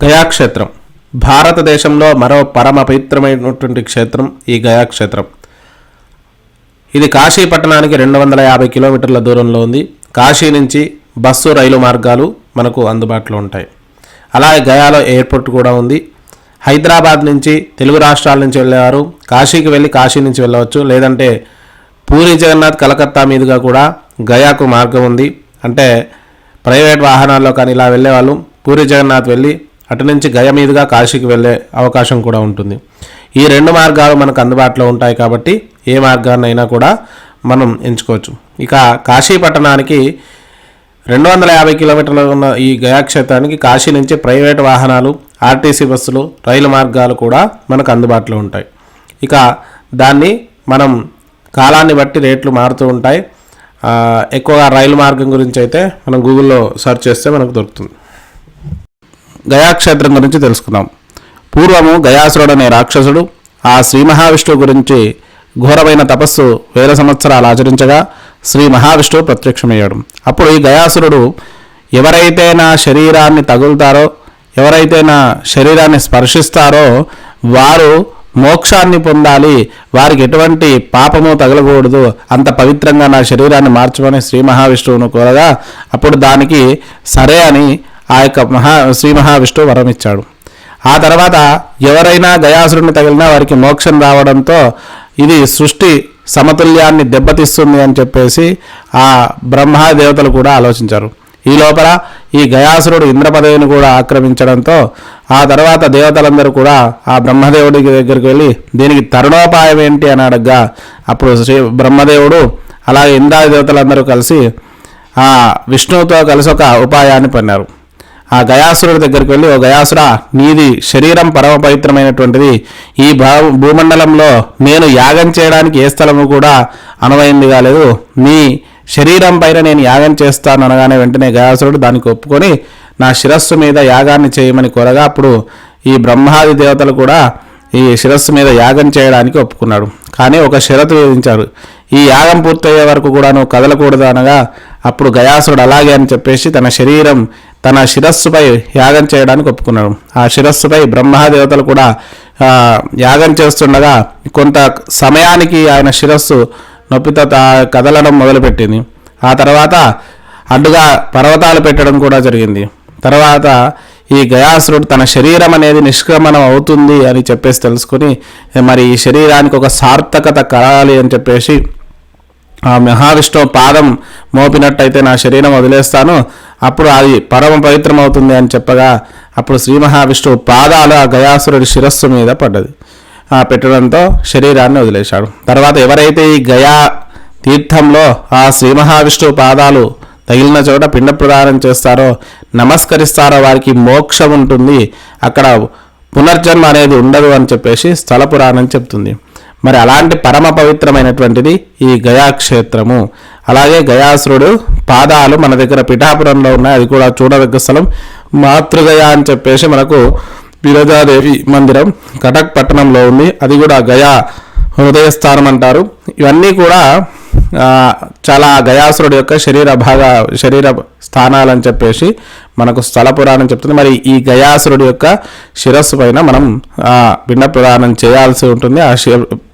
గయాక్షేత్రం భారతదేశంలో మరో పరమ పవిత్రమైనటువంటి క్షేత్రం ఈ గయాక్షేత్రం. ఇది కాశీ పట్టణానికి 250 కిలోమీటర్ల దూరంలో ఉంది. కాశీ నుంచి బస్సు రైలు మార్గాలు మనకు అందుబాటులో ఉంటాయి. అలాగే గయాలో ఎయిర్పోర్ట్ కూడా ఉంది. హైదరాబాద్ నుంచి తెలుగు రాష్ట్రాల నుంచి వెళ్ళేవారు కాశీకి వెళ్ళి కాశీ నుంచి వెళ్ళవచ్చు. లేదంటే పూరి జగన్నాథ్ కలకత్తా మీదుగా కూడా గయాకు మార్గం ఉంది. అంటే ప్రైవేట్ వాహనాల్లో కానీ ఇలా వెళ్ళేవాళ్ళు పూరి జగన్నాథ్ వెళ్ళి అటు నుంచి గయ మీదుగా కాశీకి వెళ్ళే అవకాశం కూడా ఉంటుంది. ఈ రెండు మార్గాలు మనకు అందుబాటులో ఉంటాయి కాబట్టి ఏ మార్గాన్నైనా కూడా మనం ఎంచుకోవచ్చు. ఇక కాశీ పట్టణానికి 250 కిలోమీటర్లు ఉన్న ఈ గయాక్షేత్రానికి కాశీ నుంచి ప్రైవేట్ వాహనాలు, ఆర్టీసీ బస్సులు, రైలు మార్గాలు కూడా మనకు అందుబాటులో ఉంటాయి. ఇక దాన్ని మనం కాలాన్ని బట్టి రేట్లు మారుతూ ఉంటాయి. ఎక్కువగా రైలు మార్గం గురించి అయితే మనం గూగుల్లో సెర్చ్ చేస్తే మనకు దొరుకుతుంది. గయాక్షేత్రం గురించి తెలుసుకుందాం. పూర్వము గయాసురుడు అనే రాక్షసుడు ఆ శ్రీ మహావిష్ణువు గురించి ఘోరమైన తపస్సు 1000 సంవత్సరాలు ఆచరించగా శ్రీ మహావిష్ణువు ప్రత్యక్షమయ్యాడు. అప్పుడు ఈ గయాసురుడు ఎవరైతే నా శరీరాన్ని తగులుతారో, ఎవరైతే నా శరీరాన్ని స్పర్శిస్తారో వారు మోక్షాన్ని పొందాలి, వారికి ఎటువంటి పాపము తగలకూడదు, అంత పవిత్రంగా నా శరీరాన్ని మార్చమని శ్రీ మహావిష్ణువును కోరగా అప్పుడు దానికి సరే అని ఆ యొక్క శ్రీ మహావిష్ణువు వరం ఇచ్చాడు. ఆ తర్వాత ఎవరైనా గయాసురుడిని తగిలినా వారికి మోక్షం రావడంతో ఇది సృష్టి సమతుల్యాన్ని దెబ్బతీస్తుంది అని చెప్పేసి ఆ బ్రహ్మాదేవతలు కూడా ఆలోచించారు. ఈ లోపల ఈ గయాసురుడు ఇంద్రపదవిని కూడా ఆక్రమించడంతో ఆ తర్వాత దేవతలందరూ కూడా ఆ బ్రహ్మదేవుడి దగ్గరికి వెళ్ళి దీనికి తరుణోపాయం ఏంటి అని అడగ్గా అప్పుడు శ్రీ బ్రహ్మదేవుడు అలాగే ఇంద్రాది దేవతలందరూ కలిసి ఆ విష్ణువుతో కలిసి ఒక ఉపాయాన్ని పన్నారు. ఆ గయాసురుడి దగ్గరికి వెళ్ళి, ఓ గయాసురా, నీది శరీరం పరమ పవిత్రమైనటువంటిది, ఈ భూమండలంలో నేను యాగం చేయడానికి ఏ స్థలము కూడా అనువైంది కాలేదు, నీ శరీరం పైన నేను యాగం చేస్తాను అనగానే వెంటనే గయాసురుడు దానికి ఒప్పుకొని నా శిరస్సు మీద యాగాన్ని చేయమని కోరగా అప్పుడు ఈ బ్రహ్మాది దేవతలు కూడా ఈ శిరస్సు మీద యాగం చేయడానికి ఒప్పుకున్నాడు. కానీ ఒక షరతు విధించారు, ఈ యాగం పూర్తయ్యే వరకు కూడా నువ్వు కదలకూడదు అనగా అప్పుడు గయాసురుడు అలాగే అని చెప్పేసి తన శిరస్సుపై యాగం చేయడానికి ఒప్పుకున్నాడు. ఆ శిరస్సుపై బ్రహ్మదేవతలు కూడా యాగం చేస్తుండగా కొంత సమయానికి ఆయన శిరస్సు నొప్పితో కదలడం మొదలుపెట్టింది. ఆ తర్వాత అడ్డుగా పర్వతాలు పెట్టడం కూడా జరిగింది. తర్వాత ఈ గయాసురుడు తన శరీరం అనేది నిష్క్రమణం అవుతుంది అని చెప్పేసి తెలుసుకుని మరి ఈ శరీరానికి ఒక సార్థకత కలగాలి అని చెప్పేసి ఆ మహావిష్ణువు పాదం మోపినట్టయితే నా శరీరం వదిలేస్తాను, అప్పుడు అది పరమ పవిత్రం అవుతుంది అని చెప్పగా అప్పుడు శ్రీ మహావిష్ణువు పాదాలు ఆ గయాసురుడి శిరస్సు మీద పెట్టడంతో శరీరాన్ని వదిలేశాడు. తర్వాత ఎవరైతే ఈ గయా తీర్థంలో ఆ శ్రీ మహావిష్ణువు పాదాలు తగిలిన చోట పిండ ప్రదానం చేస్తారో, నమస్కరిస్తారో వారికి మోక్షం ఉంటుంది, అక్కడ పునర్జన్మ అనేది ఉండదు అని చెప్పేసి స్థల పురాణం చెప్తుంది. మరి అలాంటి పరమ పవిత్రమైనటువంటిది ఈ గయాక్షేత్రము. అలాగే గయాసురుడు పాదాలు మన దగ్గర పిఠాపురంలో ఉన్నాయి, అది కూడా చూడదగ్గ స్థలం. మాతృగయ అని చెప్పేసి మనకు విరజాదేవి మందిరం కటక్ పట్టణంలో ఉంది, అది కూడా గయా హృదయస్థానం అంటారు. ఇవన్నీ కూడా చాలా గయాసురుడు యొక్క శరీర స్థానాలని చెప్పేసి మనకు స్థల పురాణం చెప్తుంది. మరి ఈ గయాసురుడు యొక్క శిరస్సు పైన మనం పిండ ప్రదానం చేయాల్సి ఉంటుంది, ఆ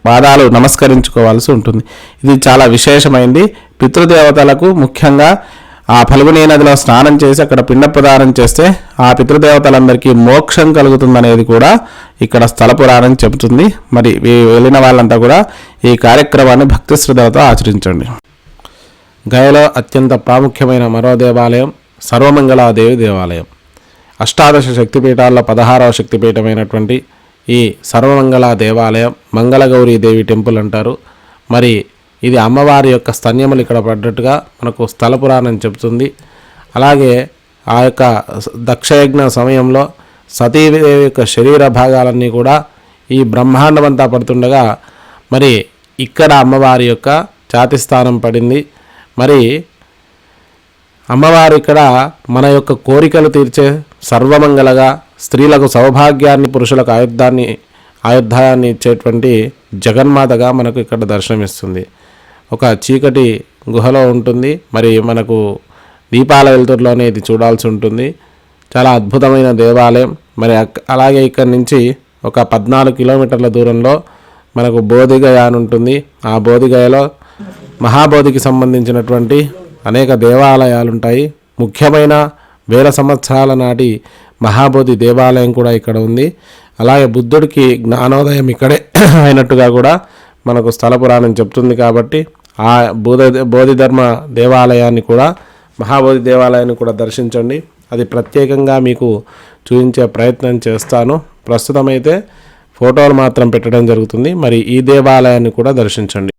పాదాలు నమస్కరించుకోవాల్సి ఉంటుంది. ఇది చాలా విశేషమైంది. పితృదేవతలకు ముఖ్యంగా ఆ ఫల్గుని నదిలో స్నానం చేసి అక్కడ పిండ ప్రదానం చేస్తే ఆ పితృదేవతలందరికీ మోక్షం కలుగుతుందనేది కూడా ఇక్కడ స్థల పురాణం చెబుతుంది. మరి వెళ్ళిన వాళ్ళంతా కూడా ఈ కార్యక్రమాన్ని భక్తి శ్రద్ధలతో ఆచరించండి. గయలో అత్యంత ప్రాముఖ్యమైన మరో దేవాలయం సర్వమంగళాదేవి దేవాలయం. అష్టాదశ శక్తిపీఠాల్లో 16వ శక్తిపీఠమైనటువంటి ఈ సర్వమంగళ దేవాలయం మంగళగౌరీ దేవి టెంపుల్ అంటారు. మరి ఇది అమ్మవారి యొక్క స్తన్యములు ఇక్కడ పడ్డట్టుగా మనకు స్థల పురాణం చెబుతుంది. అలాగే ఆ యొక్క దక్షయజ్ఞ సమయంలో సతీదేవి యొక్క శరీర భాగాలన్నీ కూడా ఈ బ్రహ్మాండమంతా పడుతుండగా మరి ఇక్కడ అమ్మవారి యొక్క ఛాతి స్థానం పడింది. మరి అమ్మవారు ఇక్కడ మన యొక్క కోరికలు తీర్చే సర్వమంగళగా, స్త్రీలకు సౌభాగ్యాన్ని, పురుషులకు ఆయుర్దాయాన్ని ఇచ్చేటువంటి జగన్మాతగా మనకు ఇక్కడ దర్శనమిస్తుంది. ఒక చీకటి గుహలో ఉంటుంది. మరి మనకు దీపాల వెలుతురులోనే ఇది చూడాల్సి ఉంటుంది. చాలా అద్భుతమైన దేవాలయం. మరి అలాగే ఇక్కడి నుంచి ఒక 14 కిలోమీటర్ల దూరంలో మనకు బోధిగయ అని ఉంటుంది. ఆ బోధిగయలో మహాబోధికి సంబంధించినటువంటి అనేక దేవాలయాలు ఉంటాయి. ముఖ్యమైన వేల సంవత్సరాల నాటి మహాబోధి దేవాలయం కూడా ఇక్కడ ఉంది. అలాగే బుద్ధుడికి జ్ఞానోదయం ఇక్కడే అయినట్టుగా కూడా మనకు స్థల పురాణం చెప్తుంది. కాబట్టి ఆ బోధిధర్మ దేవాలయాన్ని కూడా, మహాబోధి దేవాలయాన్ని కూడా దర్శించండి. అది ప్రత్యేకంగా మీకు చూపించే ప్రయత్నం చేస్తాను. ప్రస్తుతం అయితే ఫోటోలు మాత్రం పెట్టడం జరుగుతుంది. మరి ఈ దేవాలయాన్ని కూడా దర్శించండి.